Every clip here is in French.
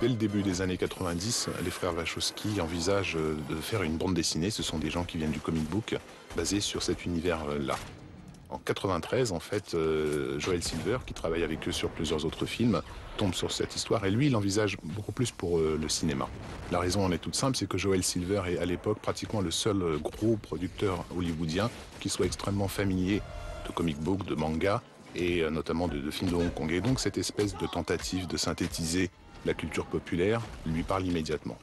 Dès le début des années 90, les frères Wachowski envisagent de faire une bande dessinée. Ce sont des gens qui viennent du comic book, basés sur cet univers-là. En 93, en fait, Joel Silver, qui travaille avec eux sur plusieurs autres films, tombe sur cette histoire et lui, il envisage beaucoup plus pour le cinéma. La raison en est toute simple, c'est que Joel Silver est à l'époque pratiquement le seul gros producteur hollywoodien qui soit extrêmement familier de comic book, de manga et notamment de films de Hong Kong. Et donc cette espèce de tentative de synthétiser la culture populaire lui parle immédiatement.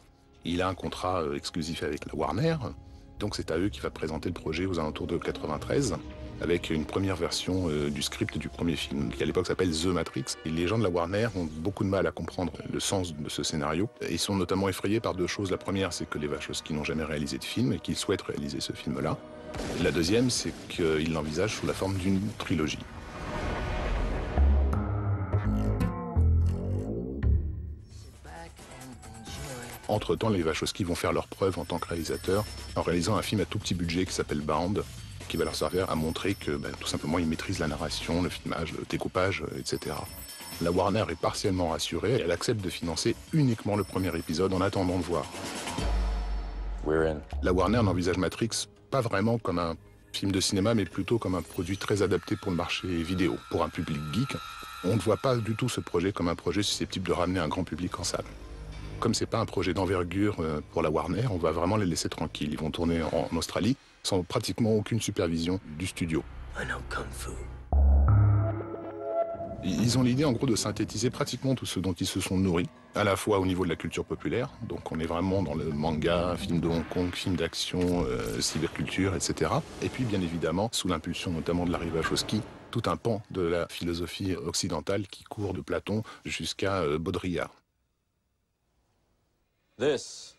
Il a un contrat exclusif avec la Warner, donc c'est à eux qu'il va présenter le projet aux alentours de 93, avec une première version du script du premier film, qui à l'époque s'appelle The Matrix. Et les gens de la Warner ont beaucoup de mal à comprendre le sens de ce scénario. Et ils sont notamment effrayés par deux choses. La première, c'est que les Wachowski n'ont jamais réalisé de film et qu'ils souhaitent réaliser ce film-là. La deuxième, c'est qu'ils l'envisagent sous la forme d'une trilogie. Entre-temps, les Wachowski vont faire leurs preuves en tant que réalisateurs en réalisant un film à tout petit budget qui s'appelle Bound, qui va leur servir à montrer que tout simplement ils maîtrisent la narration, le filmage, le découpage, etc. La Warner est partiellement rassurée, elle accepte de financer uniquement le premier épisode en attendant de voir. La Warner n'envisage Matrix pas vraiment comme un film de cinéma, mais plutôt comme un produit très adapté pour le marché vidéo, pour un public geek. On ne voit pas du tout ce projet comme un projet susceptible de ramener un grand public en salle. Comme c'est pas un projet d'envergure pour la Warner, on va vraiment les laisser tranquilles. Ils vont tourner en Australie sans pratiquement aucune supervision du studio. Ils ont l'idée en gros de synthétiser pratiquement tout ce dont ils se sont nourris, à la fois au niveau de la culture populaire, donc on est vraiment dans le manga, film de Hong Kong, film d'action, cyberculture, etc. Et puis bien évidemment, sous l'impulsion notamment de Larry Wachowski, tout un pan de la philosophie occidentale qui court de Platon jusqu'à Baudrillard. This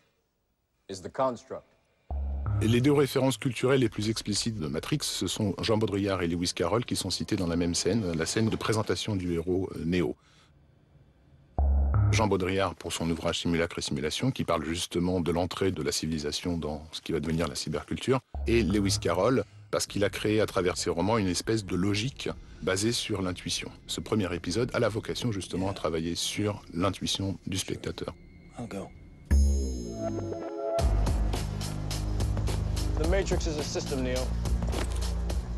is the construct. Et les deux références culturelles les plus explicites de Matrix, ce sont Jean Baudrillard et Lewis Carroll qui sont cités dans la même scène, la scène de présentation du héros Neo. Jean Baudrillard pour son ouvrage Simulacre et Simulation, qui parle justement de l'entrée de la civilisation dans ce qui va devenir la cyberculture, et Lewis Carroll parce qu'il a créé à travers ses romans une espèce de logique basée sur l'intuition. Ce premier épisode a la vocation justement à travailler sur l'intuition du spectateur. The Matrix is a system, Neo.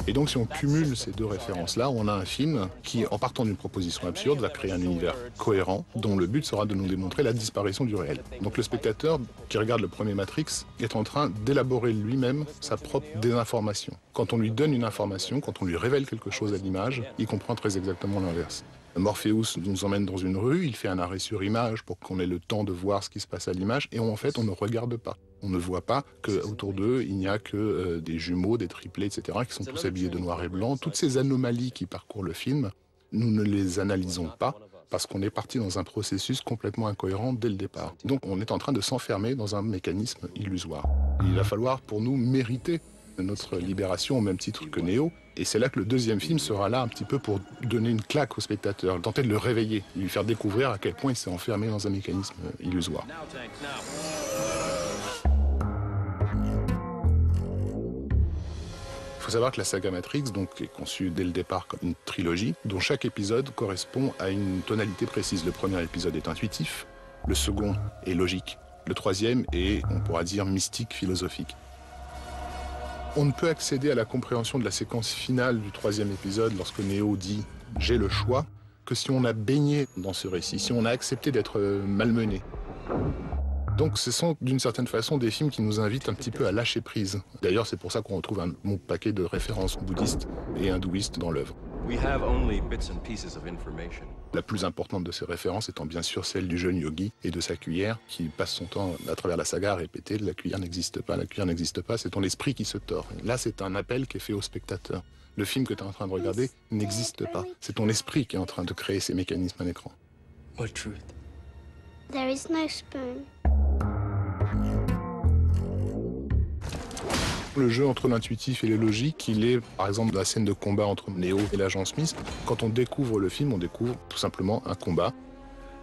Et donc si on cumule ces deux références-là, on a un film qui, en partant d'une proposition absurde, va créer un univers cohérent dont le but sera de nous démontrer la disparition du réel. Donc le spectateur qui regarde le premier Matrix est en train d'élaborer lui-même sa propre désinformation. Quand on lui donne une information, quand on lui révèle quelque chose à l'image, il comprend très exactement l'inverse. Morpheus nous emmène dans une rue, il fait un arrêt sur image pour qu'on ait le temps de voir ce qui se passe à l'image, et en fait on ne regarde pas. On ne voit pas qu'autour d'eux, il n'y a que des jumeaux, des triplés, etc., qui sont tous habillés de noir et blanc. Toutes ces anomalies qui parcourent le film, nous ne les analysons pas parce qu'on est parti dans un processus complètement incohérent dès le départ. Donc on est en train de s'enfermer dans un mécanisme illusoire. Il va falloir pour nous mériter notre libération au même titre que Neo. Et c'est là que le deuxième film sera là un petit peu pour donner une claque au spectateur, tenter de le réveiller, lui faire découvrir à quel point il s'est enfermé dans un mécanisme illusoire. Il faut savoir que la saga Matrix donc, est conçue dès le départ comme une trilogie, dont chaque épisode correspond à une tonalité précise. Le premier épisode est intuitif, le second est logique, le troisième est, on pourra dire, mystique, philosophique. On ne peut accéder à la compréhension de la séquence finale du troisième épisode lorsque Neo dit « j'ai le choix » que si on a baigné dans ce récit, si on a accepté d'être malmené. Donc ce sont d'une certaine façon des films qui nous invitent un petit peu à lâcher prise. D'ailleurs c'est pour ça qu'on retrouve un bon paquet de références bouddhistes et hindouistes dans l'œuvre. La plus importante de ces références étant bien sûr celle du jeune yogi et de sa cuillère qui passe son temps à travers la saga à répéter « la cuillère n'existe pas, c'est ton esprit qui se tord ». Là c'est un appel qui est fait au spectateur. Le film que tu es en train de regarder n'existe pas. C'est ton esprit qui est en train de créer ces mécanismes à l'écran. What truth? There is no spoon. Le jeu entre l'intuitif et le logique, il est par exemple dans la scène de combat entre Neo et l'agent Smith. Quand on découvre le film, on découvre tout simplement un combat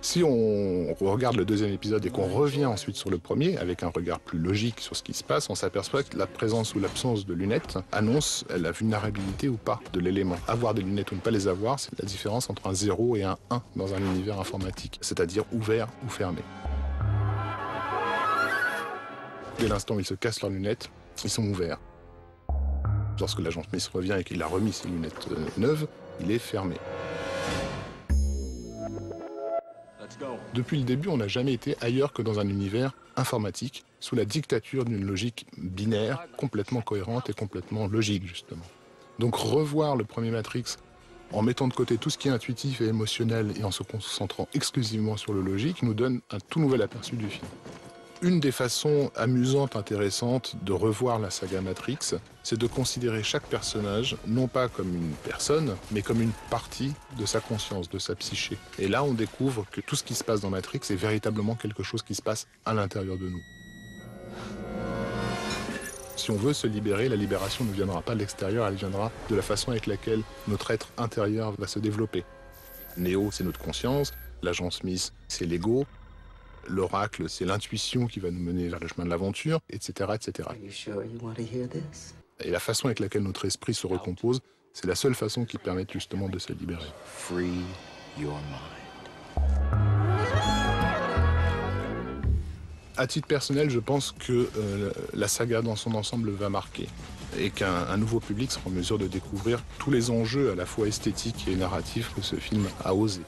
Si on regarde le deuxième épisode et qu'on revient ensuite sur le premier, avec un regard plus logique sur ce qui se passe, on s'aperçoit que la présence ou l'absence de lunettes annonce la vulnérabilité ou pas de l'élément. Avoir des lunettes ou ne pas les avoir, c'est la différence entre un 0 et un 1 dans un univers informatique, c'est-à-dire ouvert ou fermé. Dès l'instant où ils se cassent leurs lunettes, ils sont ouverts. Lorsque l'agent Smith revient et qu'il a remis ses lunettes neuves, il est fermé. Depuis le début, on n'a jamais été ailleurs que dans un univers informatique, sous la dictature d'une logique binaire, complètement cohérente et complètement logique, justement. Donc revoir le premier Matrix en mettant de côté tout ce qui est intuitif et émotionnel et en se concentrant exclusivement sur le logique, nous donne un tout nouvel aperçu du film. Une des façons amusantes, intéressantes de revoir la saga Matrix, c'est de considérer chaque personnage non pas comme une personne, mais comme une partie de sa conscience, de sa psyché. Et là, on découvre que tout ce qui se passe dans Matrix est véritablement quelque chose qui se passe à l'intérieur de nous. Si on veut se libérer, la libération ne viendra pas de l'extérieur, elle viendra de la façon avec laquelle notre être intérieur va se développer. Neo, c'est notre conscience, l'agent Smith, c'est l'ego, l'oracle, c'est l'intuition qui va nous mener vers le chemin de l'aventure, etc., etc. Et la façon avec laquelle notre esprit se recompose, c'est la seule façon qui permette justement de se libérer. Free your mind. À titre personnel, je pense que la saga dans son ensemble va marquer et qu'un nouveau public sera en mesure de découvrir tous les enjeux à la fois esthétiques et narratifs que ce film a osé.